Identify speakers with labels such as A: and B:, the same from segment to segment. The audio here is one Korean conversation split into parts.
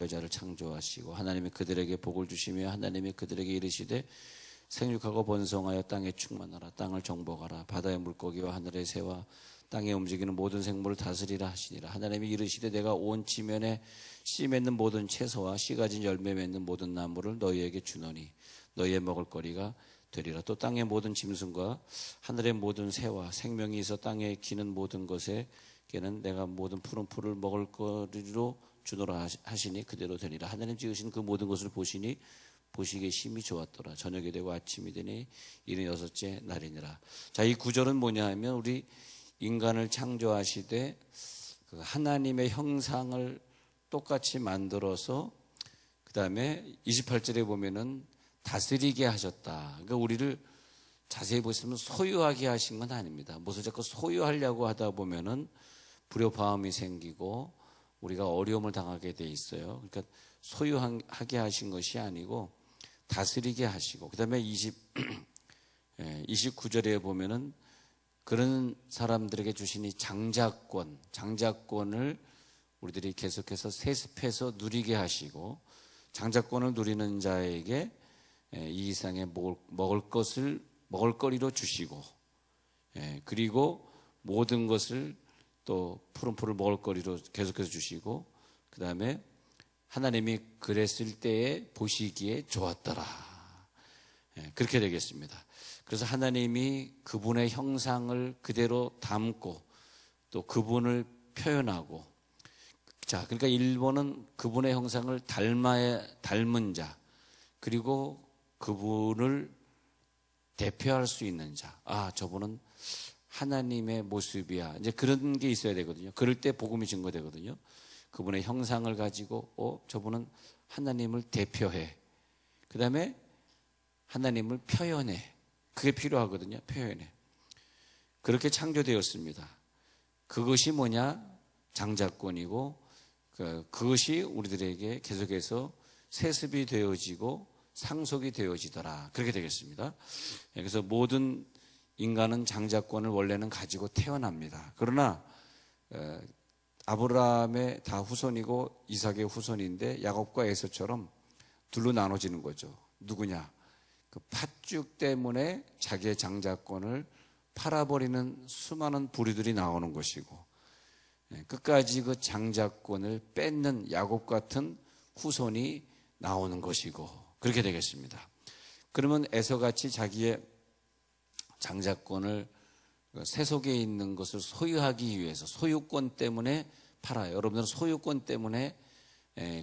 A: 여자를 창조하시고 하나님이 그들에게 복을 주시며 하나님이 그들에게 이르시되 생육하고 번성하여 땅에 충만하라. 땅을 정복하라. 바다의 물고기와 하늘의 새와 땅에 움직이는 모든 생물을 다스리라 하시니라. 하나님이 이르시되 내가 온 지면에 씨 맺는 모든 채소와 씨 가진 열매 맺는 모든 나무를 너희에게 주노니 너희의 먹을거리가 되리라. 또 땅의 모든 짐승과 하늘의 모든 새와 생명이 있어 땅에 기는 모든 것에게는 내가 모든 푸른 풀을 먹을거리로 주노라 하시니 그대로 되리라. 하나님 지으신 그 모든 것을 보시니 보시기에 심히 좋았더라. 저녁이 되고 아침이 되니 이는 여섯째 날이니라. 자, 이 구절은 뭐냐 하면 우리 인간을 창조하시되 그 하나님의 형상을 똑같이 만들어서 그 다음에 28절에 보면은 다스리게 하셨다. 그러니까 우리를 자세히 보시면 소유하게 하신 건 아닙니다. 무슨 자꾸 소유하려고 하다 보면은 불효바움이 생기고 우리가 어려움을 당하게 돼 있어요. 그러니까 소유하게 하신 것이 아니고 다스리게 하시고, 그 다음에 29절에 보면은 그런 사람들에게 주시니 장자권을 우리들이 계속해서 세습해서 누리게 하시고, 장자권을 누리는 자에게 이 이상의 먹을거리로 주시고, 그리고 모든 것을 또 푸른 풀을 먹을거리로 계속해서 주시고, 그 다음에 하나님이 그랬을 때에 보시기에 좋았더라. 그렇게 되겠습니다. 그래서 하나님이 그분의 형상을 그대로 담고 또 그분을 표현하고, 자, 그러니까 1번은 그분의 형상을 닮은 자, 그리고 그분을 대표할 수 있는 자. 아, 저분은 하나님의 모습이야. 이제 그런 게 있어야 되거든요. 그럴 때 복음이 증거되거든요. 그분의 형상을 가지고 저분은 하나님을 대표해. 그 다음에 하나님을 표현해. 그게 필요하거든요. 표현해. 그렇게 창조되었습니다. 그것이 뭐냐? 장자권이고 그것이 우리들에게 계속해서 세습이 되어지고 상속이 되어지더라. 그렇게 되겠습니다. 그래서 모든 인간은 장자권을 원래는 가지고 태어납니다. 그러나 아브라함의 다 후손이고 이삭의 후손인데 야곱과 에서처럼 둘로 나눠지는 거죠. 누구냐? 그 팥죽 때문에 자기의 장자권을 팔아버리는 수많은 부류들이 나오는 것이고, 끝까지 그 장자권을 뺏는 야곱 같은 후손이 나오는 것이고, 그렇게 되겠습니다. 그러면 에서같이 자기의 장자권을 세속에 있는 것을 소유하기 위해서 소유권 때문에 팔아요. 여러분들은 소유권 때문에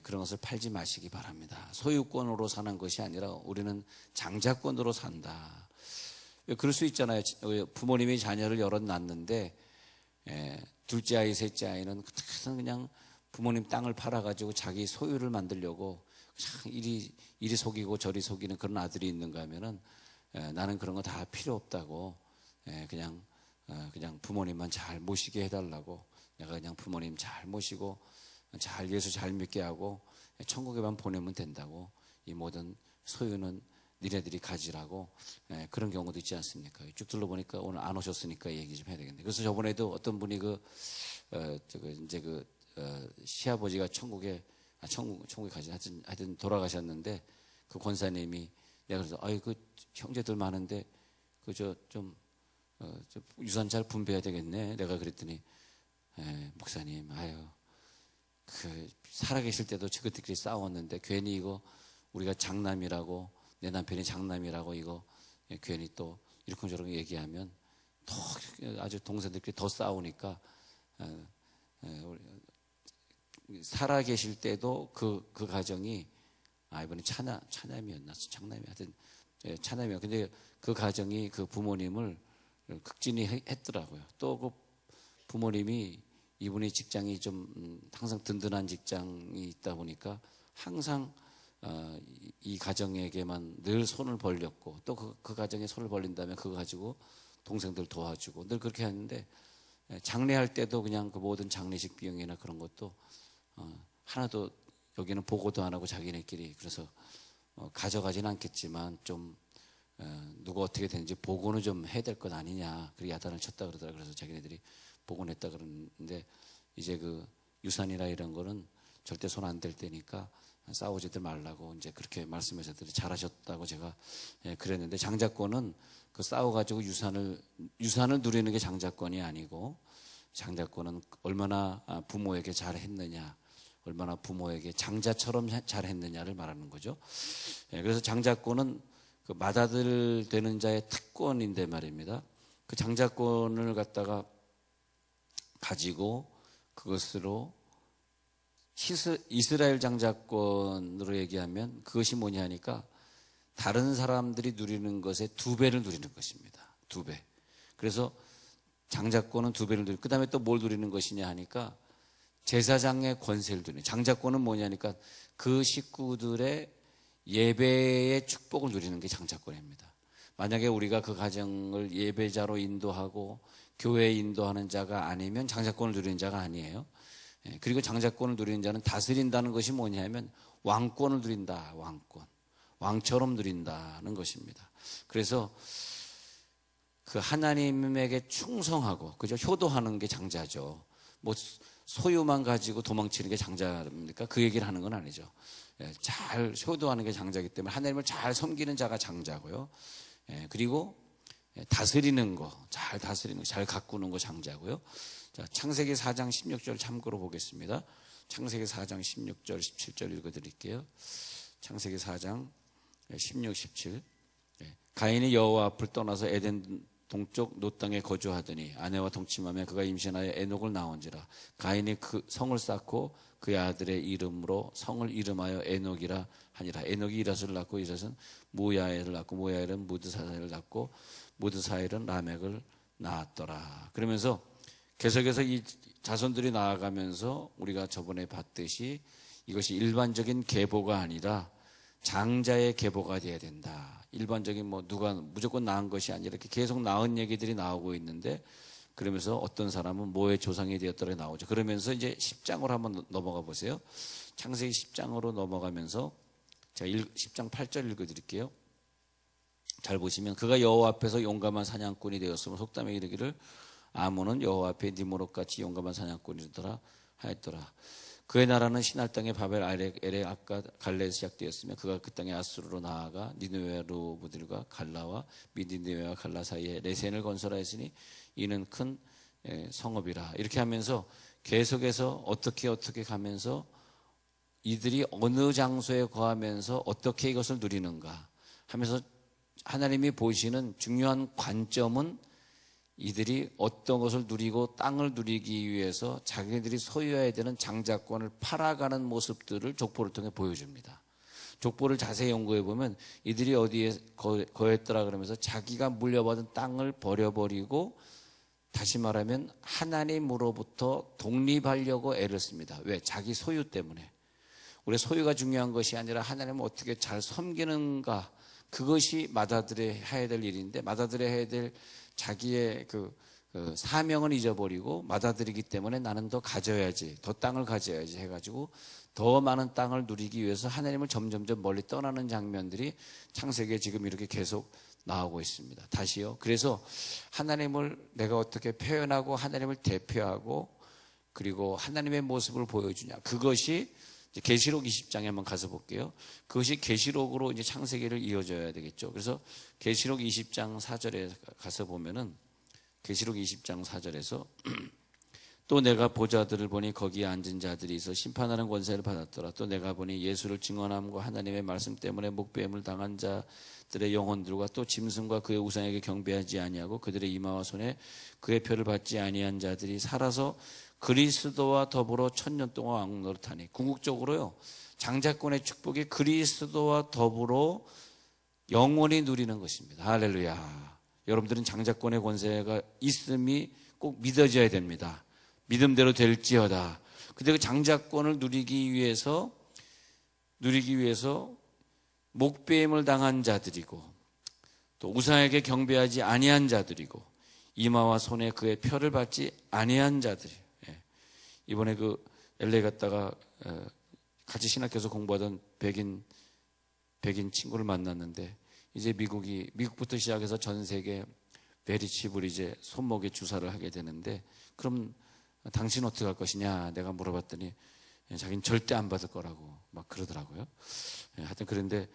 A: 그런 것을 팔지 마시기 바랍니다. 소유권으로 사는 것이 아니라 우리는 장자권으로 산다. 그럴 수 있잖아요. 부모님이 자녀를 여럿 낳았는데 둘째 아이, 셋째 아이는 그냥 부모님 땅을 팔아가지고 자기 소유를 만들려고 이리 속이고 저리 속이는 그런 아들이 있는가 하면은 나는 그런 거 다 필요 없다고 그냥 부모님만 잘 모시게 해달라고, 내가 그냥 부모님 잘 모시고 잘 예수 잘 믿게 하고 천국에만 보내면 된다고, 이 모든 소유는 니네들이 가지라고, 그런 경우도 있지 않습니까? 쭉 둘러보니까 오늘 안 오셨으니까 얘기 좀 해야 되겠네. 그래서 저번에도 어떤 분이 시아버지가 천국에 가지 하여튼 돌아가셨는데 그 권사님이 내가 그래서 그 형제들 많은데 좀 유산 잘 분배해야 되겠네. 내가 그랬더니 목사님, 살아계실 때도 저것들끼리 싸웠는데 괜히 이거 우리가 장남이라고, 내 남편이 장남이라고 이거 괜히 또 이렇게 얘기하면 더 아주 동생들끼리 더 싸우니까 살아계실 때도 그 가정이 이번에 차남이었나 장남이 하여튼 차남이야. 근데 그 가정이 그 부모님을 극진히 했더라고요. 또 그 부모님이 이분의 직장이 좀 항상 든든한 직장이 있다 보니까 항상 이 가정에게만 늘 손을 벌렸고, 또 그 가정에 손을 벌린다면 그거 가지고 동생들 도와주고 늘 그렇게 했는데, 장례할 때도 그냥 그 모든 장례식 비용이나 그런 것도 하나도 여기는 보고도 안 하고 자기네끼리, 그래서 가져가진 않겠지만 좀 누가 어떻게 되는지 보고는 좀 해야 될 것 아니냐, 그렇게 야단을 쳤다 그러더라. 그래서 자기네들이 보고는 했다 그러는데, 이제 그 유산이나 이런 거는 절대 손 안 댈 때니까 싸우지들 말라고 이제 그렇게 말씀하셨더니 잘하셨다고 제가 그랬는데, 장자권은 그 싸워가지고 유산을 누리는 게 장자권이 아니고, 장자권은 얼마나 부모에게 잘했느냐, 얼마나 부모에게 장자처럼 잘했느냐를 말하는 거죠. 그래서 장자권은 그 맏아들 되는 자의 특권인데 말입니다. 그 장자권을 갖다가 가지고 그것으로 이스라엘 장자권으로 얘기하면 그것이 뭐냐 하니까 다른 사람들이 누리는 것의 2배를 누리는 것입니다. 2배. 그래서 장자권은 2배를 누리고, 그 다음에 또 뭘 누리는 것이냐 하니까 제사장의 권세를 누리는, 장자권은 뭐냐니까 그 식구들의 예배의 축복을 누리는 게 장자권입니다. 만약에 우리가 그 가정을 예배자로 인도하고 교회에 인도하는 자가 아니면 장자권을 누리는 자가 아니에요. 그리고 장자권을 누리는 자는 다스린다는 것이 뭐냐면 왕권을 누린다. 왕처럼 누린다는 것입니다. 그래서 그 하나님에게 충성하고, 그죠? 효도하는 게 장자죠. 뭐 소유만 가지고 도망치는 게 장자입니까? 그 얘기를 하는 건 아니죠. 잘 효도하는 게 장자이기 때문에 하나님을 잘 섬기는 자가 장자고요. 그리고 다스리는 거, 잘 다스리는 거, 잘 가꾸는 거 장자고요. 자, 창세기 4장 16절 참고로 보겠습니다. 창세기 4장 16절 17절 읽어드릴게요. 창세기 4장 16, 17. 가인이 여호와 앞을 떠나서 에덴 동쪽 노 땅에 거주하더니 아내와 동침하며 그가 임신하여 에녹을 낳은지라. 가인이 그 성을 쌓고 그의 아들의 이름으로 성을 이름하여 에녹이라 하니라. 에녹이 이랏을 낳고 이랏은 무야엘을 낳고 무야엘은 무드사엘을 낳고 무드사엘은 라멕을 낳았더라. 그러면서 계속해서 이 자손들이 나아가면서 우리가 저번에 봤듯이 이것이 일반적인 계보가 아니라 장자의 계보가 되어야 된다. 일반적인 뭐 누가 무조건 낳은 것이 아니라 이렇게 계속 낳은 얘기들이 나오고 있는데, 그러면서 어떤 사람은 뭐의 조상이 되었더라 나오죠. 그러면서 이제 10장으로 한번 넘어가 보세요. 창세기 10장으로 넘어가면서 제가 10장 8절 읽어드릴게요. 잘 보시면 그가 여호와 앞에서 용감한 사냥꾼이 되었으며 속담에 이르기를 아몬은 여호와 앞에 니무롯같이 용감한 사냥꾼이더라 하였더라. 그의 나라는 시날 땅의 바벨 아렉 아까 갈레에서 시작되었으며 그가 그 땅에 아수르로 나아가 니느웨 루브들과 갈라와 미니느웨와 갈라 사이에 레센을 건설하였으니 이는 큰 성읍이라. 이렇게 하면서 계속해서 어떻게 가면서 이들이 어느 장소에 거하면서 어떻게 이것을 누리는가 하면서 하나님이 보시는 중요한 관점은 이들이 어떤 것을 누리고 땅을 누리기 위해서 자기들이 소유해야 되는 장자권을 팔아가는 모습들을 족보를 통해 보여줍니다. 족보를 자세히 연구해 보면 이들이 어디에 거했더라 그러면서 자기가 물려받은 땅을 버려버리고, 다시 말하면 하나님으로부터 독립하려고 애를 씁니다. 왜? 자기 소유 때문에. 우리 소유가 중요한 것이 아니라 하나님을 어떻게 잘 섬기는가, 그것이 맏아들의 해야 될 일인데, 맏아들의 해야 될 자기의 그 사명은 잊어버리고 맏아들이기 때문에 나는 더 가져야지, 더 땅을 가져야지 해가지고 더 많은 땅을 누리기 위해서 하나님을 점점점 멀리 떠나는 장면들이 창세기에 지금 이렇게 계속 나오고 있습니다. 다시요. 그래서 하나님을 내가 어떻게 표현하고 하나님을 대표하고 그리고 하나님의 모습을 보여주냐, 그것이 계시록 20장에 한번 가서 볼게요. 그것이 계시록으로 이제 창세기를 이어져야 되겠죠. 그래서 계시록 20장 4절에 가서 보면은 계시록 20장 4절에서 또 내가 보좌들을 보니 거기에 앉은 자들이 있어 심판하는 권세를 받았더라. 또 내가 보니 예수를 증언함과 하나님의 말씀 때문에 목배임을 당한 자들의 영혼들과 또 짐승과 그의 우상에게 경배하지 아니하고 그들의 이마와 손에 그의 표를 받지 아니한 자들이 살아서 그리스도와 더불어 1000년 동안 왕노릇하니. 궁극적으로요, 장자권의 축복이 그리스도와 더불어 영원히 누리는 것입니다. 할렐루야. 여러분들은 장자권의 권세가 있음이 꼭 믿어져야 됩니다. 믿음대로 될지어다. 근데 그 장자권을 누리기 위해서 목배임을 당한 자들이고 또 우상에게 경배하지 아니한 자들이고 이마와 손에 그의 표를 받지 아니한 자들이. 이번에 그 LA 갔다가 같이 신학교에서 공부하던 백인 친구를 만났는데, 이제 미국부터 시작해서 전 세계 베리칩을 이제 손목에 주사를 하게 되는데, 그럼 당신 어떻게 할 것이냐 내가 물어봤더니 자기는 절대 안 받을 거라고 막 그러더라고요. 하여튼 그런데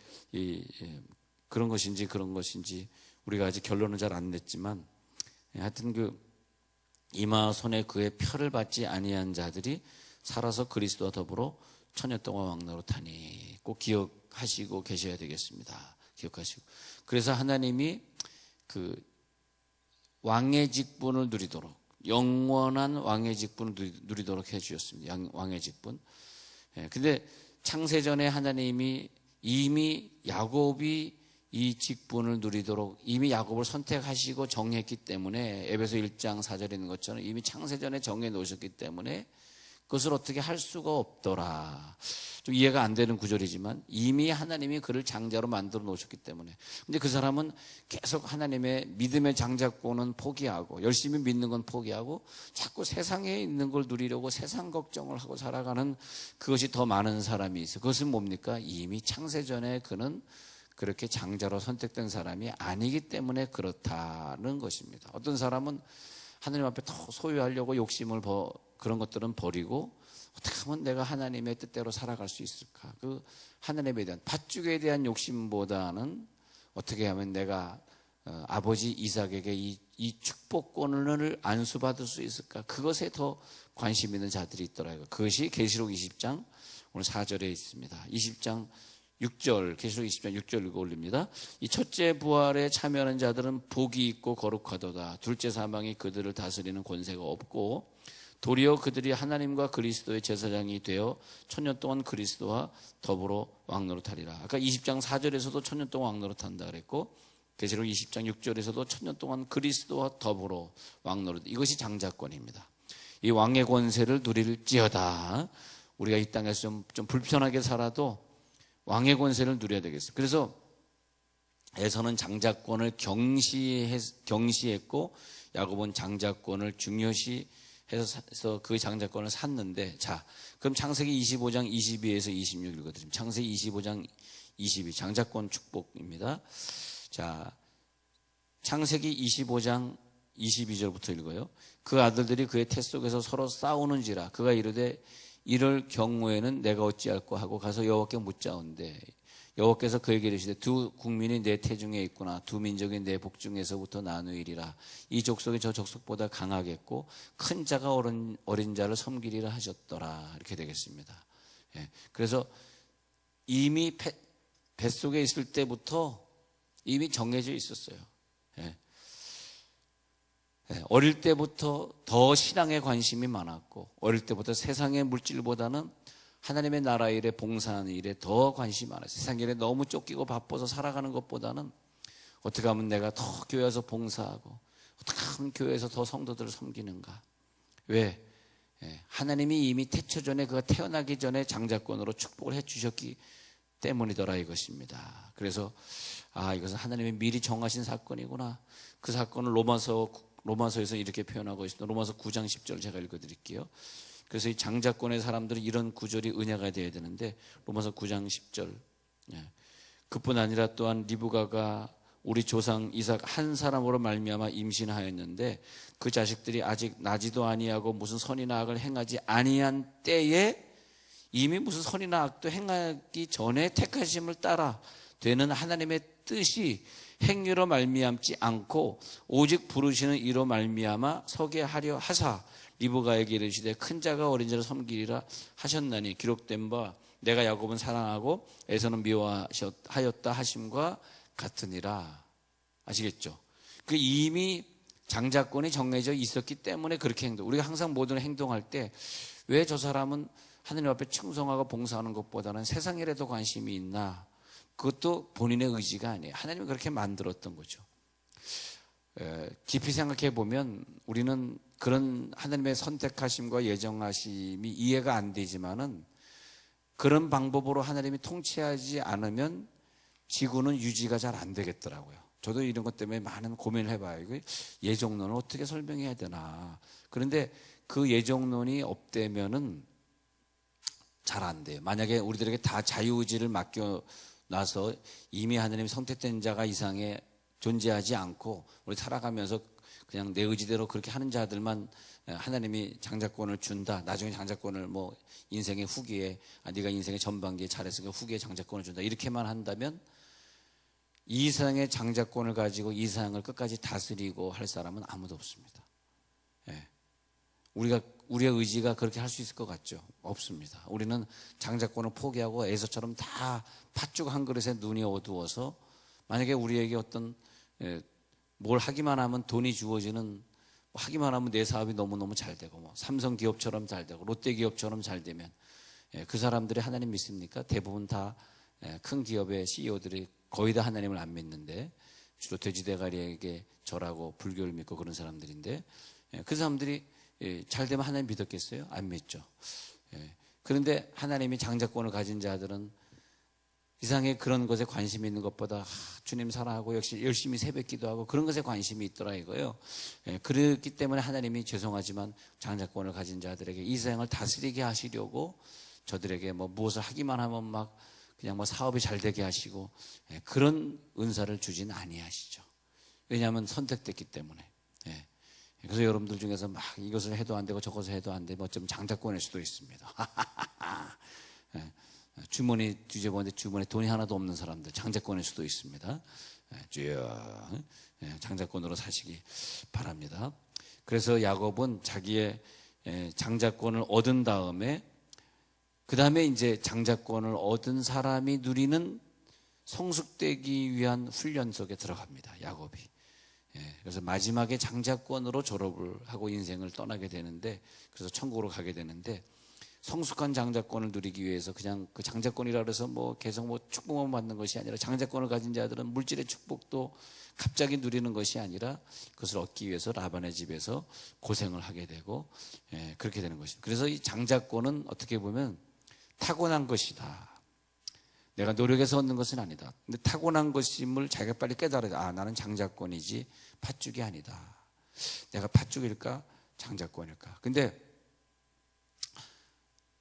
A: 그런 것인지 우리가 아직 결론은 잘 안 냈지만, 하여튼 그 이마 손에 그의 표를 받지 아니한 자들이 살아서 그리스도와 더불어 천년 동안 왕노릇하니 꼭 기억하시고 계셔야 되겠습니다. 기억하시고. 그래서 하나님이 그 왕의 직분을 누리도록, 영원한 왕의 직분을 누리도록 해주셨습니다. 왕의 직분. 근데 창세전에 하나님이 이미 야곱이 이 직분을 누리도록 이미 야곱을 선택하시고 정했기 때문에, 에베소 1장 4절에 있는 것처럼 이미 창세전에 정해 놓으셨기 때문에 그것을 어떻게 할 수가 없더라. 좀 이해가 안 되는 구절이지만 이미 하나님이 그를 장자로 만들어 놓으셨기 때문에. 근데 그 사람은 계속 하나님의 믿음의 장자권은 포기하고, 열심히 믿는 건 포기하고, 자꾸 세상에 있는 걸 누리려고 세상 걱정을 하고 살아가는, 그것이 더 많은 사람이 있어요. 그것은 뭡니까? 이미 창세전에 그는 그렇게 장자로 선택된 사람이 아니기 때문에 그렇다는 것입니다. 어떤 사람은 하나님 앞에 더 소유하려고 욕심을 그런 것들은 버리고, 어떻게 하면 내가 하나님의 뜻대로 살아갈 수 있을까? 그 하나님에 대한 팥죽에 대한 욕심보다는 어떻게 하면 내가 아버지 이삭에게 이 축복권을 안수받을 수 있을까? 그것에 더 관심 있는 자들이 있더라고요. 그것이 계시록 20장 오늘 4절에 있습니다. 20장 6절, 계시록 20장 6절 읽어 올립니다. 이 첫째 부활에 참여하는 자들은 복이 있고 거룩하도다. 둘째 사망이 그들을 다스리는 권세가 없고, 도리어 그들이 하나님과 그리스도의 제사장이 되어 천년 동안 그리스도와 더불어 왕노릇하리라. 아까 20장 4절에서도 천년 동안 왕노릇한다 그랬고, 계시록 20장 6절에서도 천년 동안 그리스도와 더불어 왕노릇. 이것이 장자권입니다. 이 왕의 권세를 누릴지어다. 우리가 이 땅에서 좀 불편하게 살아도 왕의 권세를 누려야 되겠어요. 그래서 에서는 장자권을 경시했고, 야곱은 장자권을 중요시해서 그 장자권을 샀는데, 자, 그럼 창세기 25장 22에서 26 읽어드립니다. 창세기 25장 22, 장자권 축복입니다. 자, 창세기 25장 22절부터 읽어요. 그 아들들이 그의 태 속에서 서로 싸우는지라. 그가 이르되 이럴 경우에는 내가 어찌할꼬 하고 가서 여호와께 묻자온대. 여호와께서 그에게 이르시되 두 국민이 내 태중에 있구나. 두 민족이 내 복중에서부터 나누이리라. 이 족속이 저 족속보다 강하겠고 큰 자가 어린 자를 섬기리라 하셨더라. 이렇게 되겠습니다. 그래서 이미 뱃속에 있을 때부터 이미 정해져 있었어요. 어릴 때부터 더 신앙에 관심이 많았고, 어릴 때부터 세상의 물질보다는 하나님의 나라 일에, 봉사하는 일에 더 관심이 많았어요. 세상 일에 너무 쫓기고 바빠서 살아가는 것보다는 어떻게 하면 내가 더 교회에서 봉사하고, 어떻게 하면 교회에서 더 성도들을 섬기는가. 왜? 하나님이 이미 태초전에, 그가 태어나기 전에 장자권으로 축복을 해주셨기 때문이더라 이것입니다. 그래서 이것은 하나님이 미리 정하신 사건이구나. 그 사건을 로마서에서 이렇게 표현하고 있습니다. 로마서 9장 10절 제가 읽어드릴게요. 그래서 이 장자권의 사람들은 이런 구절이 은혜가 되어야 되는데, 로마서 9장 10절. 그뿐 아니라 또한 리브가가 우리 조상 이삭 한 사람으로 말미암아 임신하였는데, 그 자식들이 아직 나지도 아니하고 무슨 선이나 악을 행하지 아니한 때에 이미 무슨 선이나 악도 행하기 전에 택하심을 따라 되는 하나님의 뜻이 행위로 말미암지 않고 오직 부르시는 이로 말미암아 서게 하려 하사 리브가에게 이르시되 큰 자가 어린 자를 섬기리라 하셨나니 기록된 바 내가 야곱은 사랑하고 에서는 미워하였다 하심과 같으니라. 아시겠죠? 그 이미 장자권이 정해져 있었기 때문에 그렇게 우리가 항상 모든 행동할 때 왜 저 사람은 하느님 앞에 충성하고 봉사하는 것보다는 세상 일에 더 관심이 있나? 그것도 본인의 의지가 아니에요. 하나님이 그렇게 만들었던 거죠. 깊이 생각해 보면 우리는 그런 하나님의 선택하심과 예정하심이 이해가 안 되지만은, 그런 방법으로 하나님이 통치하지 않으면 지구는 유지가 잘 안 되겠더라고요. 저도 이런 것 때문에 많은 고민을 해봐요. 이거 예정론을 어떻게 설명해야 되나. 그런데 그 예정론이 없대면은 잘 안 돼요. 만약에 우리들에게 다 자유의지를 맡겨놔서 이미 하나님이 선택된 자가 이상에 존재하지 않고 우리 살아가면서 그냥 내 의지대로 그렇게 하는 자들만 하나님이 장자권을 준다. 나중에 장자권을 뭐 인생의 후기에 네가 인생의 전반기에 잘했으니까 후기에 장자권을 준다. 이렇게만 한다면 이 세상의 장자권을 가지고 이 세상을 끝까지 다스리고 할 사람은 아무도 없습니다. 예. 우리의 의지가 그렇게 할 수 있을 것 같죠? 없습니다. 우리는 장자권을 포기하고 에서처럼 다 팥죽 한 그릇에 눈이 어두워서 만약에 우리에게 어떤 뭘 하기만 하면 돈이 주어지는, 하기만 하면 내 사업이 너무너무 잘 되고 뭐 삼성 기업처럼 잘 되고 롯데 기업처럼 잘 되면 그 사람들이 하나님 믿습니까? 대부분 다 큰 기업의 CEO들이 거의 다 하나님을 안 믿는데, 주로 돼지대가리에게 절하고 불교를 믿고 그런 사람들인데, 그 사람들이 잘 되면 하나님 믿었겠어요? 안 믿죠. 그런데 하나님이 장자권을 가진 자들은 이상하게 그런 것에 관심이 있는 것보다 주님 사랑하고 역시 열심히 새벽 기도하고 그런 것에 관심이 있더라 이거예요. 그렇기 때문에 하나님이 죄송하지만 장자권을 가진 자들에게 이 세상을 다스리게 하시려고 저들에게 뭐 무엇을 하기만 하면 막 그냥 뭐 사업이 잘 되게 하시고 그런 은사를 주진 아니하시죠. 왜냐하면 선택됐기 때문에. 그래서 여러분들 중에서 막 이것을 해도 안 되고 저것을 해도 안 되고 어쩌면 장자권일 수도 있습니다. 주머니 뒤져보는데 주머니에 돈이 하나도 없는 사람들 장자권일 수도 있습니다. 쭉 장자권으로 사시기 바랍니다. 그래서 야곱은 자기의 장자권을 얻은 다음에 그 다음에 이제 장자권을 얻은 사람이 누리는 성숙되기 위한 훈련 속에 들어갑니다. 야곱이. 그래서 마지막에 장자권으로 졸업을 하고 인생을 떠나게 되는데, 그래서 천국으로 가게 되는데, 성숙한 장자권을 누리기 위해서 그냥 그 장자권이라 그래서 뭐 계속 뭐 축복만 받는 것이 아니라, 장자권을 가진 자들은 물질의 축복도 갑자기 누리는 것이 아니라 그것을 얻기 위해서 라반의 집에서 고생을 하게 되고 그렇게 되는 것입니다. 그래서 이 장자권은 어떻게 보면 타고난 것이다. 내가 노력해서 얻는 것은 아니다. 근데 타고난 것임을 자기가 빨리 깨달아야, 나는 장자권이지 팥죽이 아니다. 내가 팥죽일까 장자권일까. 근데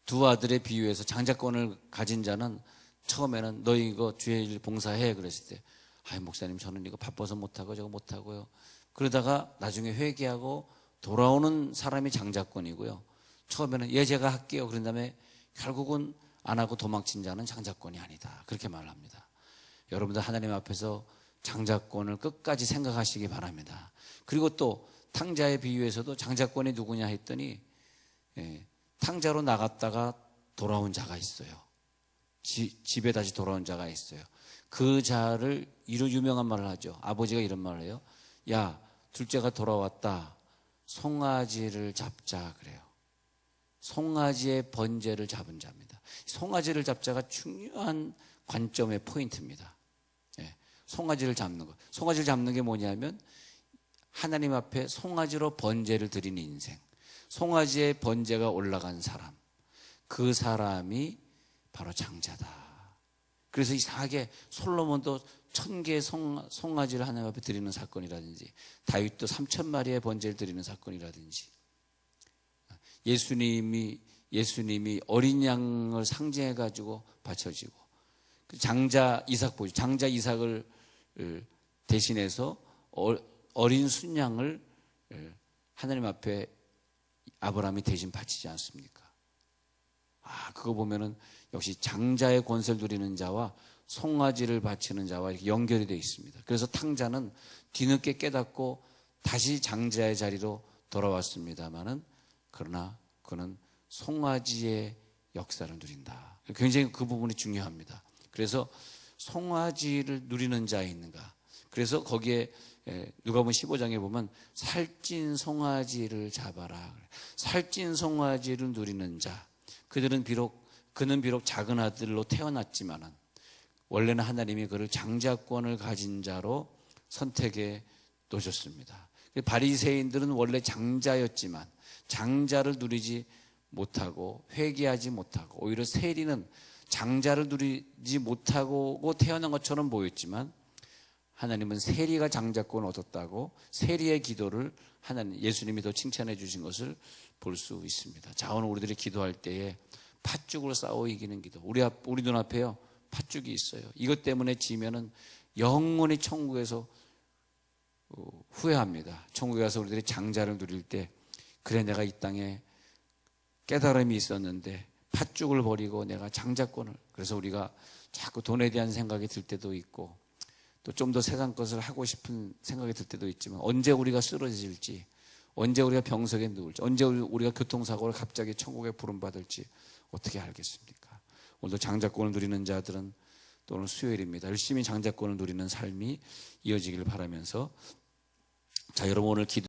A: 두 아들의 비유에서 장자권을 가진 자는 처음에는 너희 이거 주의 일 봉사해 그랬을 때, 아이 목사님 저는 이거 바빠서 못하고 저거 못하고요. 그러다가 나중에 회개하고 돌아오는 사람이 장자권이고요. 처음에는 제가 할게요. 그런 다음에 결국은 안 하고 도망친 자는 장자권이 아니다. 그렇게 말을 합니다. 여러분들 하나님 앞에서 장자권을 끝까지 생각하시기 바랍니다. 그리고 또 탕자의 비유에서도 장자권이 누구냐 했더니 탕자로 나갔다가 돌아온 자가 있어요. 집에 다시 돌아온 자가 있어요. 그 자를 이로 유명한 말을 하죠. 아버지가 이런 말을 해요. 야, 둘째가 돌아왔다. 송아지를 잡자 그래요. 송아지의 번제를 잡은 자입니다. 송아지를 잡자가 중요한 관점의 포인트입니다. 송아지를 잡는 것. 송아지를 잡는 게 뭐냐면 하나님 앞에 송아지로 번제를 드리는 인생. 송아지의 번제가 올라간 사람. 그 사람이 바로 장자다. 그래서 이상하게 솔로몬도 1000개의 송아지를 하나님 앞에 드리는 사건이라든지, 다윗도 3000마리의 번제를 드리는 사건이라든지, 예수님이 어린 양을 상징해 가지고 바쳐지고, 장자 이삭 보죠. 장자 이삭을 대신해서 어린 순양을 하나님 앞에 아브라함이 대신 바치지 않습니까? 그거 보면은 역시 장자의 권세를 누리는 자와 송아지를 바치는 자와 이렇게 연결이 되어 있습니다. 그래서 탕자는 뒤늦게 깨닫고 다시 장자의 자리로 돌아왔습니다만은, 그러나 그는 송아지의 역사를 누린다. 굉장히 그 부분이 중요합니다. 그래서 송아지를 누리는 자에 있는가. 그래서 거기에 누가복음 15장에 보면 살찐 송아지를 잡아라. 살찐 송아지를 누리는 자. 그는 비록 작은 아들로 태어났지만은 원래는 하나님이 그를 장자권을 가진 자로 선택해 놓으셨습니다. 바리새인들은 원래 장자였지만 장자를 누리지 못하고 회개하지 못하고, 오히려 세리는 장자를 누리지 못하고 태어난 것처럼 보였지만, 하나님은 세리가 장자권을 얻었다고 세리의 기도를 예수님이 더 칭찬해 주신 것을 볼 수 있습니다. 자, 오늘 우리들이 기도할 때에 팥죽으로 싸워 이기는 기도. 우리 눈앞에요, 팥죽이 있어요. 이것 때문에 지면은 영원히 천국에서 후회합니다. 천국에 가서 우리들이 장자를 누릴 때 그래 내가 이 땅에 깨달음이 있었는데 팥죽을 버리고 내가 장자권을, 그래서 우리가 자꾸 돈에 대한 생각이 들 때도 있고 또 좀 더 세상 것을 하고 싶은 생각이 들 때도 있지만 언제 우리가 쓰러질지, 언제 우리가 병석에 누울지, 언제 우리가 교통사고를 갑자기 천국에 부름받을지 어떻게 알겠습니까? 오늘도 장자권을 누리는 자들은 또 오늘 수요일입니다. 열심히 장자권을 누리는 삶이 이어지길 바라면서, 자, 여러분 오늘 기도